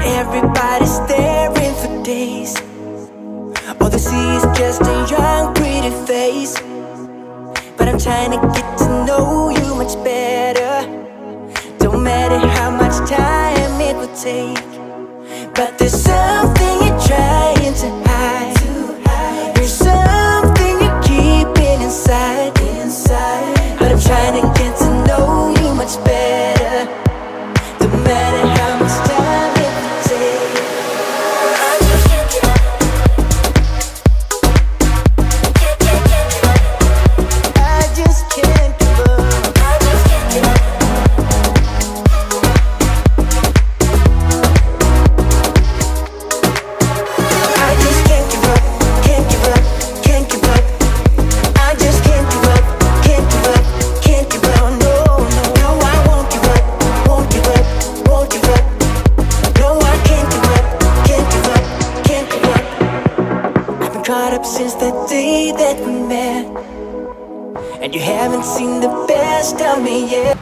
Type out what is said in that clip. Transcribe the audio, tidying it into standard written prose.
Everybody's staring for days. All they see is just a young, pretty face. But I'm trying to get to know you much better. Don't matter how much time it will take, but there's something you're trying to hide. There's something you're keeping inside. But I'm trying to get to know you much better. Don't matter how much time it will take. I just can't give up. I just can't give up. I just can't give up. I just can't give up. Can't give up. Can't give up. I just can't give up. Can't give up. Can't give up. No, no, no, I won't give up. Won't give up. Won't give up. No, I can't give up. Can't give up. Can't give up. I've been caught up since that day that we met, and you haven't seen the best of me yet.